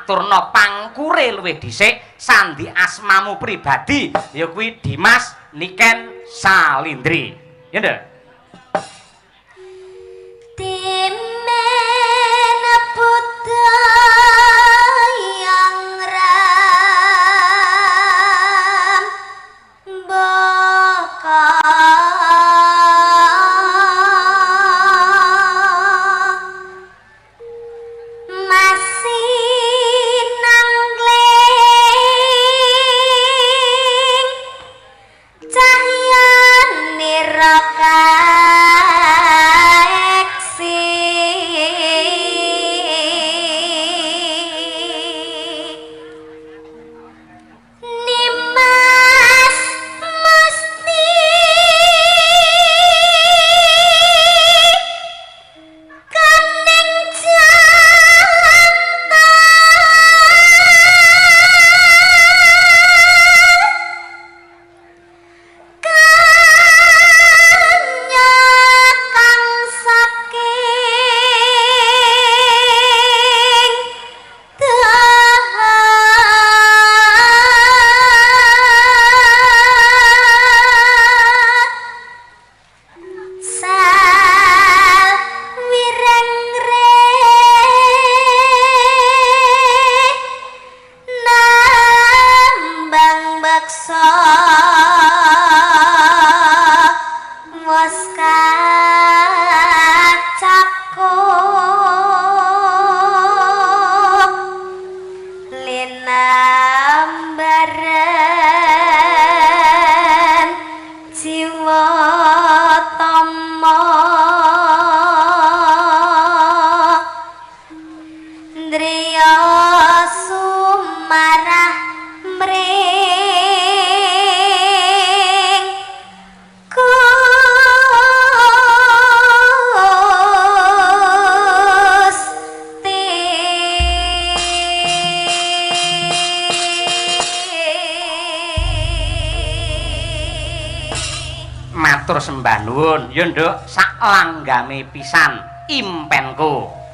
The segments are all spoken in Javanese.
maturna pangkure luwih dhisik sandi asmamu pribadi ya kuwi Dimas Niken Salindri. Ya ndak? Timen buta yang ram baka matur sembah nuwun. Ya nduk, sak langgame pisan impenku.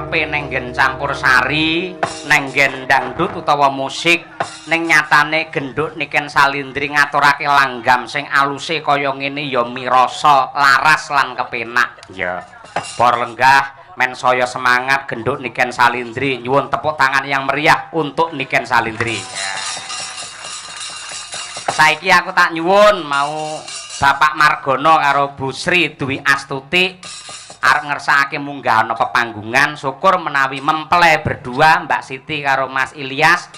karepe nenggen campursari, nenggen dangdut utawa musik, ning nyatane genduk Niken Salindri ngaturake langgam sing aluse kaya ngene ya mirasa laras lan kepenak. Ya. Por lenggah men saya semangat genduk Niken Salindri nyuwun tepuk tangan yang meriah untuk Niken Salindri. Ya. Saiki aku tak nyuwun mau Bapak Margono karo Bu Sri Dwi Astuti arep ngersakake munggah ana pepanggungan syukur menawi mempelai berdua Mbak Siti karo Mas Ilyas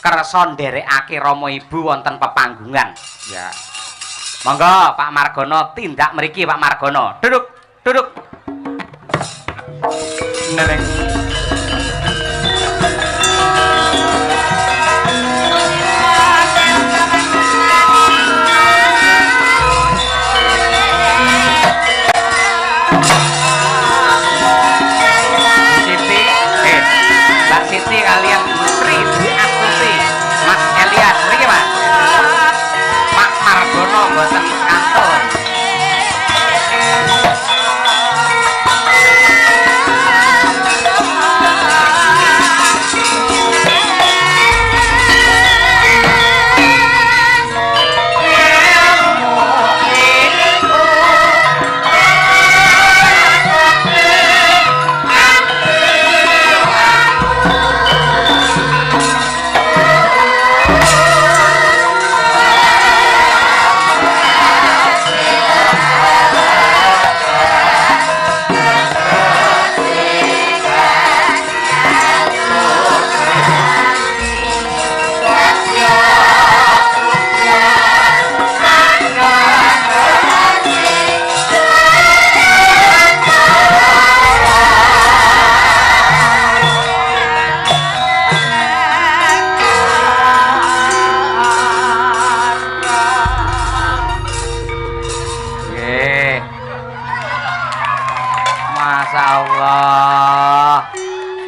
kersa nderekake Rama Ibu wonten pepanggungan. Ya. Monggo Pak Margono tindak mriki Pak Margono. Duduk, duduk. Nereng. Siti kalian Bu Sri Dwi Astuti Mas Elias mriki Mas Pak Margono mboten kantor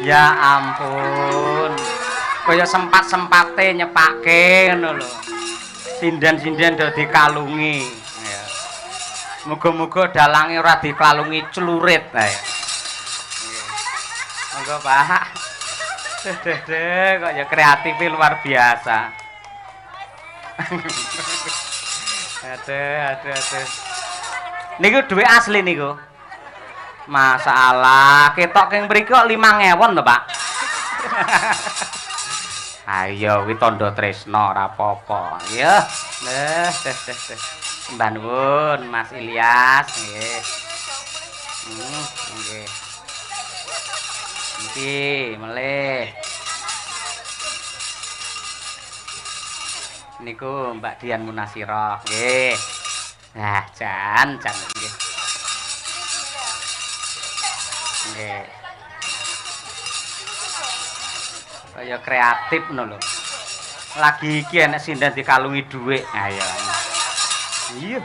ya ampun kaya sempat-sempate nyepake ngono lho sinden-sinden do dikalungi ya muga-muga dalange ora dikalungi celurit ae monggo Pak kok ya kreatif luar biasa aduh niku duwe asli niku masalah ketok keng mriki kok 5.000 lho Pak. Ayo kuwi tandha tresna ora apa-apa. Ya. Mbah nuwun Mas Ilyas nggih. Nggih. Iki melih. Niku Mbak Dian Munasirah nggih. Nah, jan nggih. Nggih. Kaya kreatif ngono lho. Lagi iki enek sinden dikalungi dhuwit. Ayo. Iya.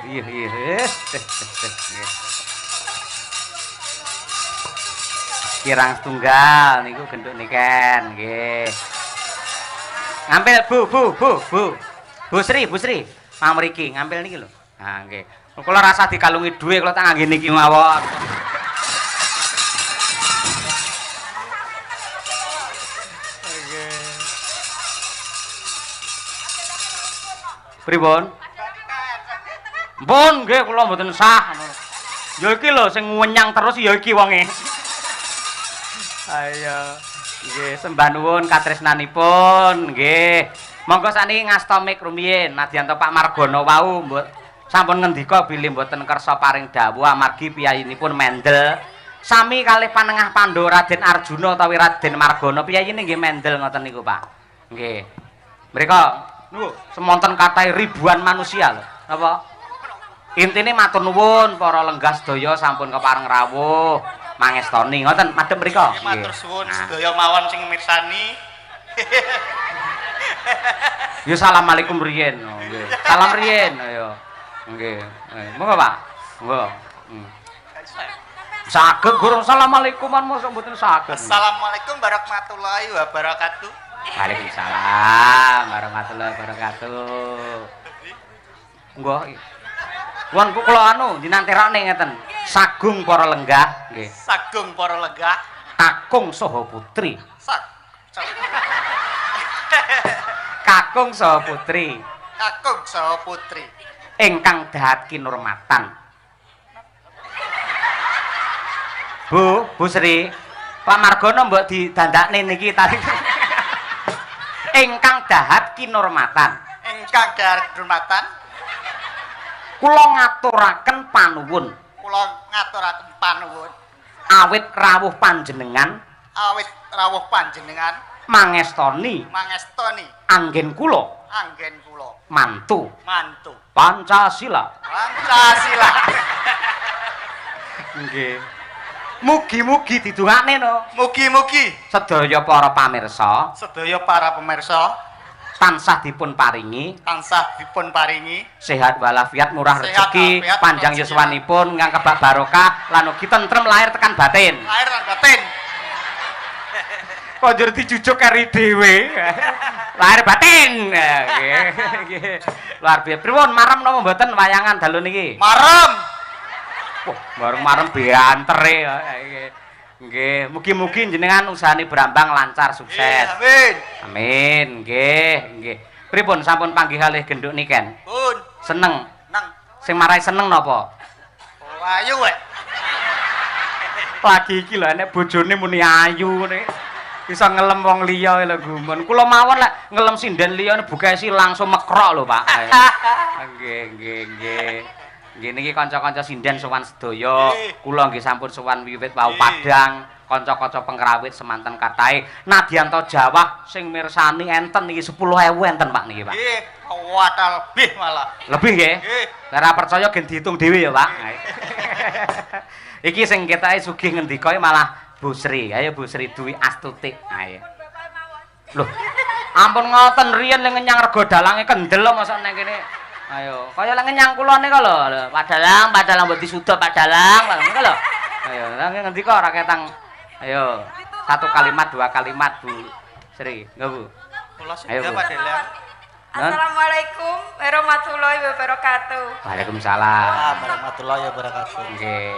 Kirang setunggal niku genduk niken nggih. Ngampil Bu Sri. Mang mriki ngampil niki lho. Ha nggih. Kula rasa dikalungi dhuwit kula tak ngangge niki mawon. Pripun? Mpun nggih kula mboten sah. Ya iki lho sing wenyang terus ya iki wonge. Ayo. Nggih sembah nuwun katresnanipun nggih. Monggo saniki ngasta mik rumiyin nadyanto Pak Margono wau sampun ngendika bilih mboten kersa paring dawuh amargi piyayinipun mendel sami kalih panengah Pandhawa Raden Arjuna utawi Raden Margono piyayine nggih mendel ngoten niku Pak. Nggih. Mrika niku semonten kathah ribuan manusia lho. Napa? Intine matur nuwun para lenggah sedaya sampun kepareng rawuh mangestoni ngoten madhep mrika. Nggih matur suwun sedaya mawon sing mirsani. Ya assalamualaikum riyen. Nggih. Salam riyen ayo. Nggih. Monggo Pak. Monggo. Saged Guru assalamualaikuman mosok mboten saged. Assalamualaikum warahmatullahi wabarakatuh. Waalaikumsalam warahmatullahi wabarakatuh. Nggih. Won kula anu jinanterane ngeten. Sagung para lenggah nggih. Sagung para lenggah. kakung saha putri. Sak. Kakung saha putri Kakung saha putri. ingkang dahat kinurmatan. Bu Sri, Pak Margono mbok didandakne niki tadi. Ingkang dahat kinurmatan. Ingkang dahat kinurmatan. Kula ngaturaken panuwun. Kula ngaturaken panuwun. Awit rawuh panjenengan. Awit rawuh panjenengan. Mangestoni. Mangestoni. Anggen kula. Anggen kula. Mantu. Mantu. Pancasila. Pancasila. Nggih. Mugi-mugi didongakne no. Mugi-mugi sedaya para pamirsa, sedaya para pemirsa tansah dipun paringi sehat walafiat, murah rezeki, panjang yuswanipun, ingkang kebak barokah lan ugi tentrem lahir tekan batin. Lahir lan batin. Konjur dijujuk kari dhewe. Lahir batin. Nggih. Luar biasa. Pripun marem napa mboten wayangan dalu niki? Marem. Wah, bareng marem biantere. Nggih, mugi-mugi jenengan usahane brambang lancar sukses. Amin. Amin, nggih. Pripun sampun panggih kalih genduk niken? Pun. Seneng. Nang. Sing marai seneng napa? Oh, ayu wae. Lagi iki lho enek bojone muni ayu ngene. Bisa ngelem wong liya lho gumun. Kula mawon lek ngelem sinden liya bukesi langsung mekrok lho, Pak. Nggih. Nggih niki kanca-kanca sinden sowan sedaya. Kula nggih sampun sowan wiwit wau Padang, kanca-kanca pengrawit semanten kathah. Nadyanto Jawa sing mirsani enten niki 10.000 enten Pak niki, Pak. Nggih, kuwata lebih malah. Lebih nggih? Nggih. Ora percaya gen diitung dhewe ya, Pak. Iki sing ketake sugih ngendika malah Bu Sri. Ayo Bu Sri Dwi Astuti. Ayo. Loh, ampun ngoten riyen ning ngenyang rego dalange kendel mosok nang kene. Ayo, kaya lek ngenyang kulone kok lho. Pak Dalang mbok disuda Pak Dalang, ngono lho. Ayo, nang ngendika ora ketang. Ayo, satu kalimat, dua kalimat Bu Sri. Nggih, Bu. Kula sudah Pak Dalang. Assalamualaikum warahmatullahi wabarakatuh. Waalaikumsalam. Warahmatullahi wabarakatuh. Nggih.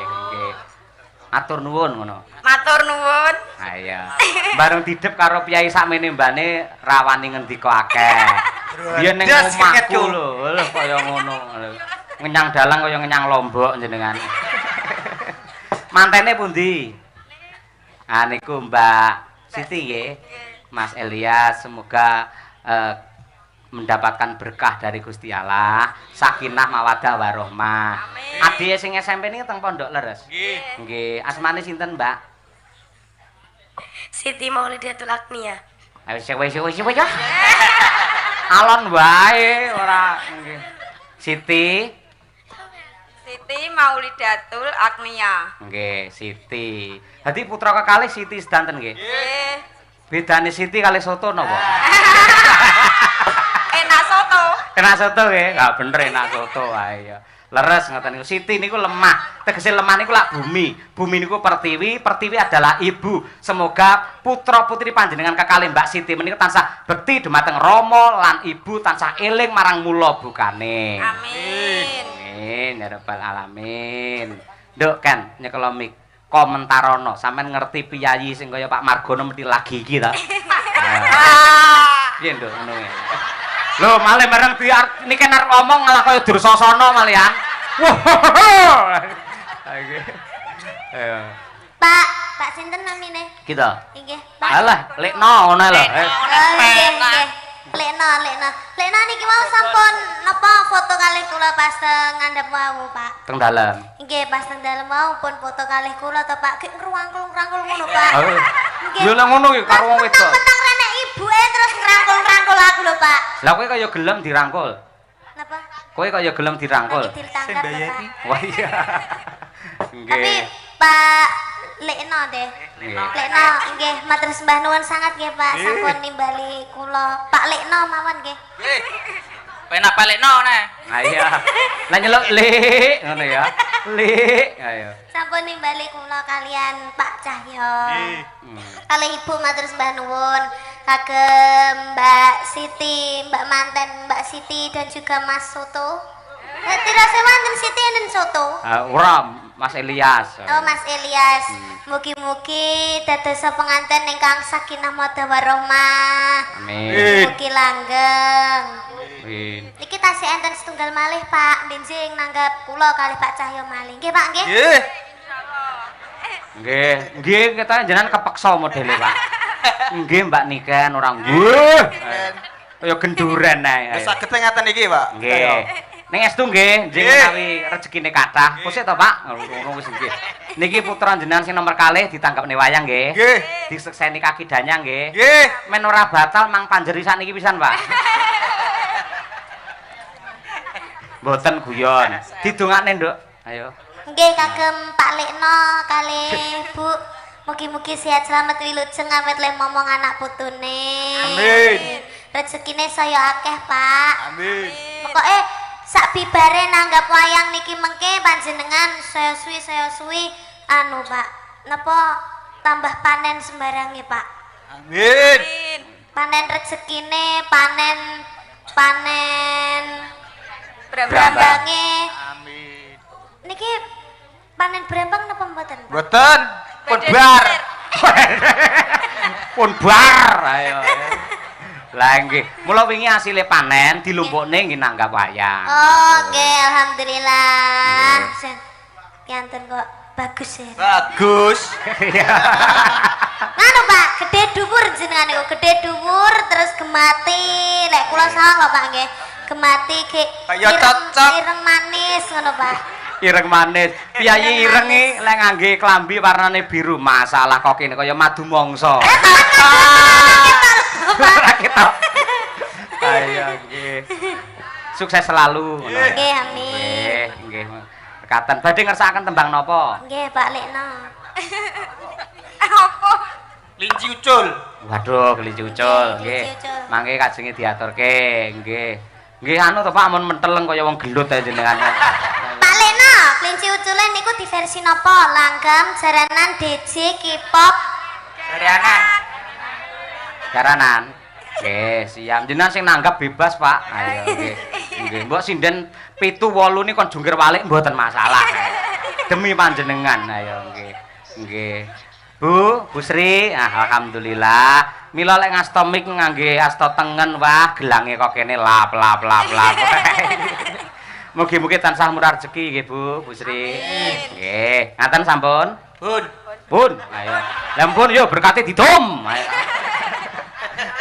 Matur nuwun ngono. Matur nuwun. Ayo. Bareng didep karo piyai sakmene mbane rawani ngendika akeh. Biyen ning omahku lho, kaya ngono. Ngenyang dalang kaya ngenyang lombok jenengan. Mantene pundi? Ah niku Mbak Siti nggih. Mas Elias semoga mendapatkan berkah dari Gusti Allah, sakinah mawaddah warahmah. Adike sing SMP niki teng Pondok Leres. Nggih. Nggih, asmane sinten, Mbak? Siti Maulidatul Agnia. Ayo wis ya. Alon wae ora nggih. Siti Maulidatul Agnia. nggih, Siti. Dadi putra kekalih Siti sedanten nggih. Nggih. Bedane Siti kali soto napa? Enak soto. Enak soto nggih. Lah bener enak soto wae ya. Leres ngoten niku. Siti niku lemah. Tegese lemah niku lak bumi. Bumi niku pertiwi, pertiwi adalah ibu. Semoga putra-putri panjenengan kekalih Mbak Siti menika tansah bekti dumateng Rama lan ibu tansah eling marang mula bukane. Amin. Amin ya rabbal alamin. Nduk kan nyekelo mik komentarono sampean ngerti piyayi sing kaya Pak Margono mesti lagi iki ta. Piye nduk ngono ya. Lho malih bareng niki arep ngomong malah kaya Dursasana malihan. Wah. Ayo. Pak sinten namine? Kita. Nggih, Pak. Alah, lekno ngono lho. Lekna niki mau sampun napa foto kalih kula pas ngandhap wau, Pak. Teng dalem. Nggih, pas teng dalem mau pun foto kalih kula to, Pak. Ki ngrangkul-ngrangkul ngono, Pak. Yo lek ngono ki karo wong wedok. Mentang renek ibuke terus ngrangkul-ngrangkul aku lho, Pak. Lah kowe kaya gelem dirangkul. Napa? Kowe kaya gelem dirangkul. Ditangkap, Pak. Wah iya. Tapi Nggih. Pak Lekno deh. Nggih. Lekno nggih matur sembah nuwun sangat nggih Pak sampun nimbali kula. Pak Lekno mawon nggih. Nggih. Penak balekno ne. Nah iya. Lah nyeluk Lik ngono ya. Lik ayo. Sampun nimbali kula kalian Pak Cahyo. Nggih. Kalih Ibu matur sembah nuwun kagem Mbak Siti, Mbak Manten, Mbak Siti dan juga Mas Soto. Tidak sewanten Siti dan Soto. Ora Mas Elias. Oh Mas Elias, mugi-mugi dadosa pengantin ingkang sakinah mawaddah warahmah. Amin. Mugi langgeng. Amin. Niki tasih enten setunggal malih Pak, benjing nanggap kula kalih Pak Cahyo malih. Nggih Pak, nggih. Nggih. Nggih, kita jenengan kepeksa modele, Pak. Nggih, Mbak Niken orang nggih. Kaya genduren ae. Wis saged ngaten iki, Pak. Nggih. Ning estu nggih, jeneng menawi rezekine kathah. Pusik to, Pak? Ngono wis nggih. Niki putra jenengan sing nomor kalih ditangkepne wayang nggih. Nggih. Disekseni kaki danyang nggih. Nggih. Men ora batal mang panjeri sakniki pisan, Pak. Mboten guyon. Didongakne, Nduk. Ayo. Nggih kagem Pak Lekno kalih Bu. Mugi-mugi sehat selamat wilujeng awet le momong anak putune. Amin. Rezekine saya akeh, Pak. Amin. Pokoke sak bibare nanggap wayang niki mengke panjenengan saya suwi anu, Pak. Napa tambah panen sembarange, Pak. Amin. Panen rezekine, panen Brambange. Amin. niki panen brambang napa mboten, Pak? Mboten. Pun bar. Pun bar ayo. Lah nggih, mula wingi asile panen dilumpukne nggih nanggap wayang. Oh, nggih, alhamdulillah. Yanten kok bagus ya. Bagus. Nganu, Pak, gede dhuwur jenengan niku, gede dhuwur terus gemati. Lek kula salah lho, Pak nggih. Gemati ge Kaya cocok. ireng manis ngono, Pak. Ireng manis. Piyayi ireng iki lek ngangge klambi warnane biru, masalah kok kene kaya madu mangsa. Ora ketok. Ayo nggih. Sukses selalu. Nggih, amin. Nggih. Katen badhe ngersakaken tembang napa? Nggih, Pak Lekno. Apa? Linci ucul. Waduh, kelinci ucul, nggih. Kelinci ucul. Mangke kajenge diaturke, nggih. Nggih anu to Pak, amun menteleng kaya wong gelut ae jenengan. Pak Lekno, kelinci ucule niku di versi napa? Langgam, jaranan, DJ, K-pop. Jaranan. Nggih, siap. Jenengan sing nanggap bebas, Pak. Ayo, nggih. Nggih, mbok sinden 7 8 ni kon jungkir walik mboten masalah. Demi panjenengan. Ayo, nggih. Nggih. Bu Sri, alhamdulillah. Mila lek ngasta mik ngangge asta tengen, wah gelange kok kene lap. Mugi-mugi tansah murah rezeki nggih Bu Sri. Nggih, ngaten sampun. Pun. Ayo. Lampun yo berkati didom. Ayo.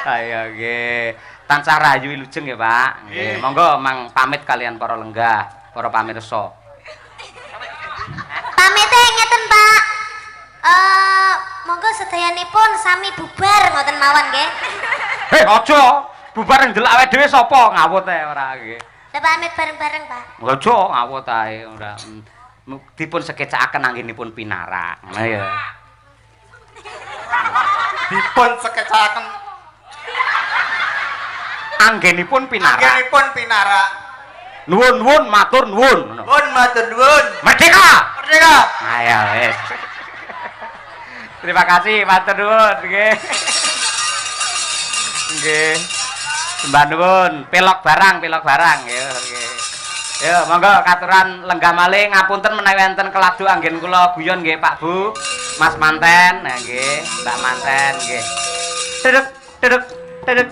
Ayo nggih. Tansah rayu wilujeng ya, Pak. Nggih. Monggo mang pamit kalian para lenggah, para pamirsa. Pamite ngeten, Pak. Monggo sedayanipun sami bubar ngoten mawon nggih. Heh, aja. Bubar ndelok awake dhewe sapa ngawut ae ora nggih. Lah pamit bareng-bareng, Pak. Aja ngawut ae ora. Dipun sekecakaken anggenipun pinarak. Ngono ya. Dipun sekecaken. Anggenipun pinarak. Anggenipun pinarak. Nuwun matur nuwun. Nuwun matur nuwun. Merdeka. Merdeka. Ayo wis. Terima kasih matur nuwun nggih. Nggih. Sembah nuwun, pelok barang yo nggih. Yo monggo katuran lenggah malih ngapunten menawi wonten keladu anggen kula guyon nggih Pak Bu, Mas Manten, nggih, Mbak Manten nggih. Dedek